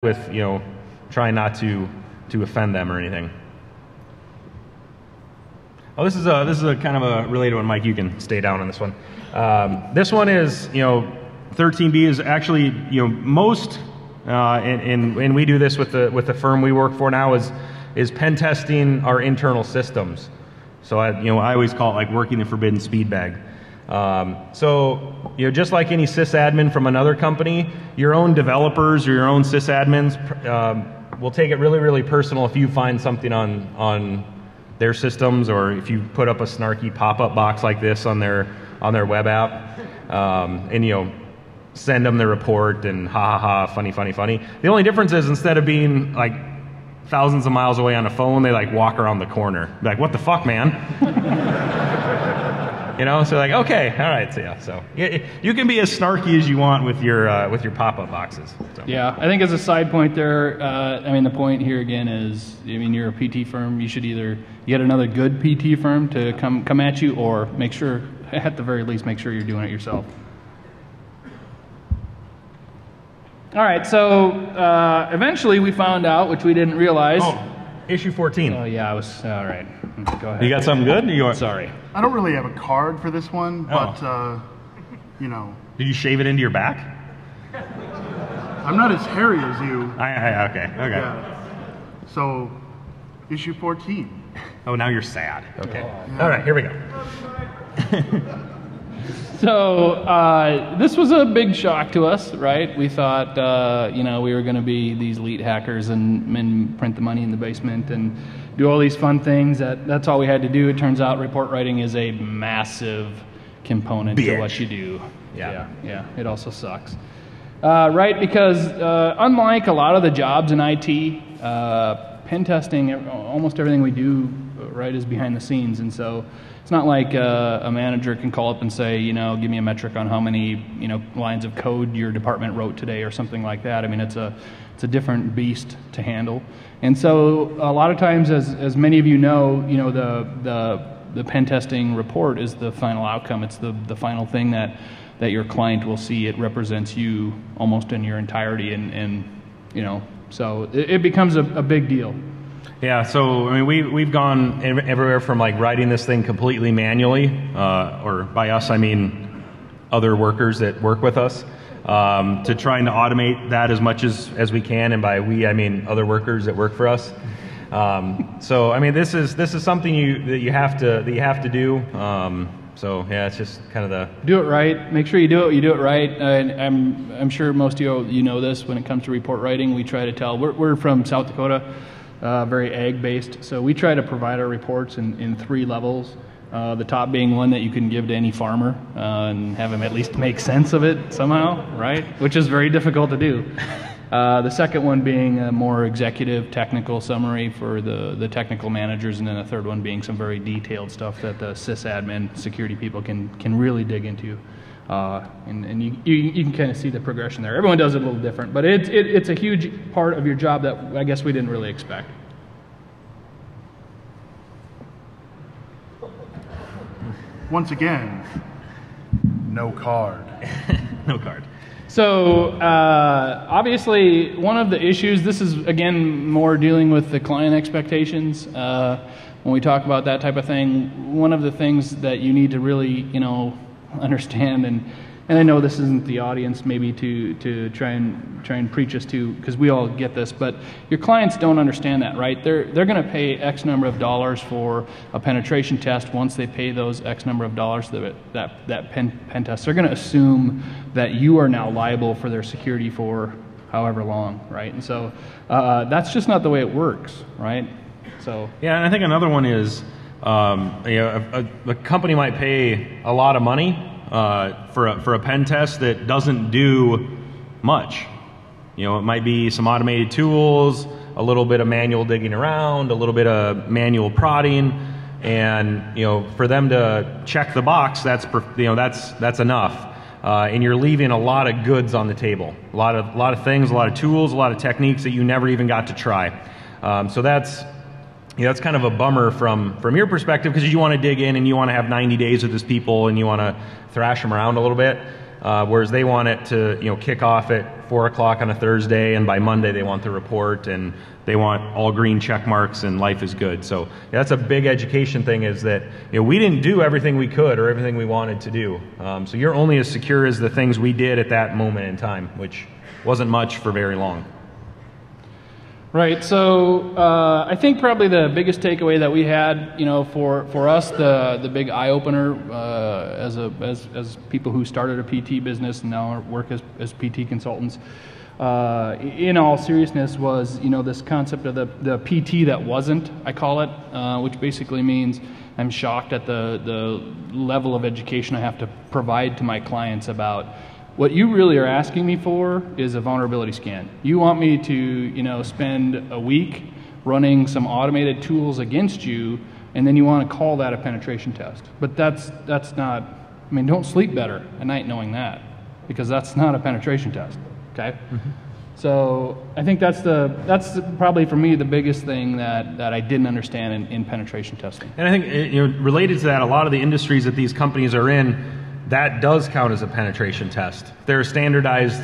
with, you know, trying not to offend them or anything. Oh, this is a kind of a related one, Mike. You can stay down on this one. This one is, you know, 13B is actually, you know, most, and we do this with the firm we work for now, is pen testing our internal systems. So I always call it like working the forbidden speed bag. So, you know, just like any sysadmin from another company, your own developers or your own sysadmins will take it really, really personal if you find something on their systems, or if you put up a snarky pop-up box like this on their web app, and, you know, send them the report and ha ha ha, funny, funny, funny. The only difference is, instead of being like thousands of miles away on a phone, they like walk around the corner. Be like, what the fuck, man? You know, so like, okay, all right, so yeah, so you can be as snarky as you want with your pop-up boxes. So. Yeah, I think as a side point there, I mean, the point here again is, I mean, you're a PT firm. You should either get another good PT firm to come at you, or make sure, at the very least, make sure you're doing it yourself. All right, so eventually we found out, which we didn't realize. Oh, issue 14. Oh yeah, I was all right. Go ahead. You got something good? Sorry. I don't really have a card for this one, but you know. Did you shave it into your back? I'm not as hairy as you. Okay. Yeah. So, issue 14. Oh, now you're sad. Okay. Yeah. All right, here we go. So this was a big shock to us, right? We thought, you know, we were going to be these elite hackers and print the money in the basement and do all these fun things. That's all we had to do. It turns out report writing is a massive component to what you do. Yeah. It also sucks, right? Because unlike a lot of the jobs in IT, pen testing, almost everything we do, right, is behind the scenes, and so. It's not like a manager can call up and say, you know, give me a metric on how many, you know, lines of code your department wrote today or something like that. I mean, it's a different beast to handle. And so a lot of times, as many of you know, the pen testing report is the final outcome. It's the final thing that your client will see. It represents you almost in your entirety, and you know, so it becomes a big deal. Yeah, so I mean, we've gone everywhere from like writing this thing completely manually, or by us I mean other workers that work with us, to trying to automate that as much as we can, and by we I mean other workers that work for us. So I mean, this is something that you have to do. So yeah, it's just kind of the do it right. Make sure you do it right. I'm sure most of you know this. When it comes to report writing, we try to tell. We're from South Dakota. Very ag-based, so we try to provide our reports in 3 levels. The top being one that you can give to any farmer and have him at least make sense of it somehow, right? Which is very difficult to do. The second one being a more executive technical summary for the technical managers, and then the third one being some very detailed stuff that the sysadmin security people can really dig into. And you can kind of see the progression there. Everyone does it a little different, but it's a huge part of your job that I guess we didn't really expect. Once again, no card. no card. So obviously one of the issues, this is again more dealing with the client expectations. When we talk about that type of thing, one of the things that you need to really, you know, understand, and I know this isn't the audience maybe to try and preach us to, because we all get this, but your clients don't understand that, right? They're going to pay X number of dollars for a penetration test. Once they pay those X number of dollars that pen test, they're going to assume that you are now liable for their security for however long, right? And so that's just not the way it works, right? So yeah, and I think another one is, you know, a company might pay a lot of money for a pen test that doesn't do much. You know, it might be some automated tools, a little bit of manual digging around, a little bit of manual prodding, and you know, for them to check the box, that's enough. And you're leaving a lot of goods on the table, a lot of things, a lot of tools, a lot of techniques that you never even got to try. So that's kind of a bummer from your perspective, because you want to dig in and you want to have 90 days with these people and you want to thrash them around a little bit, whereas they want it to, you know, kick off at 4 o'clock on a Thursday, and by Monday they want the report, and they want all green check marks, and life is good. So that's a big education thing, is that we didn't do everything we could or everything we wanted to do. So you're only as secure as the things we did at that moment in time, which wasn't much for very long. Right. So I think probably the biggest takeaway that we had, for us, the big eye opener as people who started a PT business and now work as PT consultants, in all seriousness, was this concept of the PT that wasn't, I call it, which basically means I'm shocked at the level of education I have to provide to my clients about. What you really are asking me for is a vulnerability scan. You want me to, spend a week running some automated tools against you, and then you want to call that a penetration test. But that's not, don't sleep better at night knowing that, because that's not a penetration test, okay? Mm-hmm. So I think that's probably for me the biggest thing that I didn't understand in penetration testing. And I think, related to that, a lot of the industries that these companies are in, that does count as a penetration test. If they're a standardized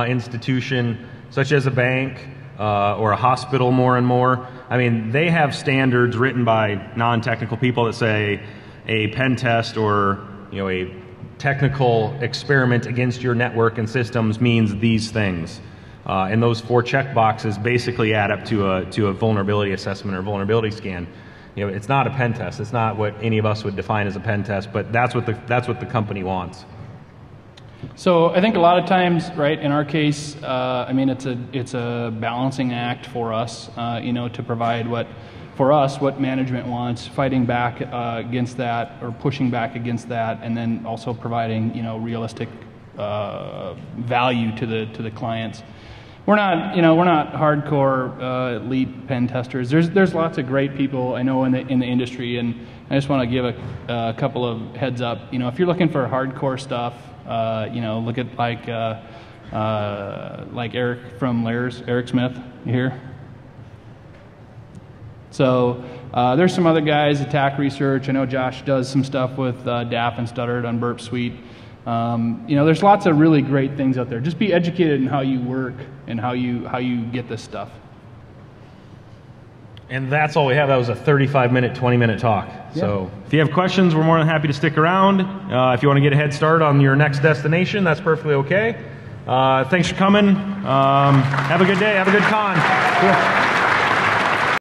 institution, such as a bank or a hospital more and more, they have standards written by non-technical people that say a pen test or a technical experiment against your network and systems means these things. And those 4 check boxes basically add up to a vulnerability assessment or vulnerability scan. It's not a pen test. It's not what any of us would define as a pen test, but that's what the company wants. So I think a lot of times, right, in our case, it's a balancing act for us, to provide what management wants, fighting back against that or pushing back against that, and then also providing, realistic value to the clients. We're not hardcore elite pen testers. There's lots of great people I know in the industry, and I just want to give a couple of heads up. If you're looking for hardcore stuff, look at like Eric from Lair's, Eric Smith here. So there's some other guys, Attack Research. I know Josh does some stuff with DAF and Stuttered on Burp Suite. There's lots of really great things out there. Just be educated in how you work and how you get this stuff. And that's all we have. That was a 35-minute, 20-minute talk. Yeah. So if you have questions, we're more than happy to stick around. If you want to get a head start on your next destination, that's perfectly okay. Thanks for coming. Have a good day. Have a good con. Cool.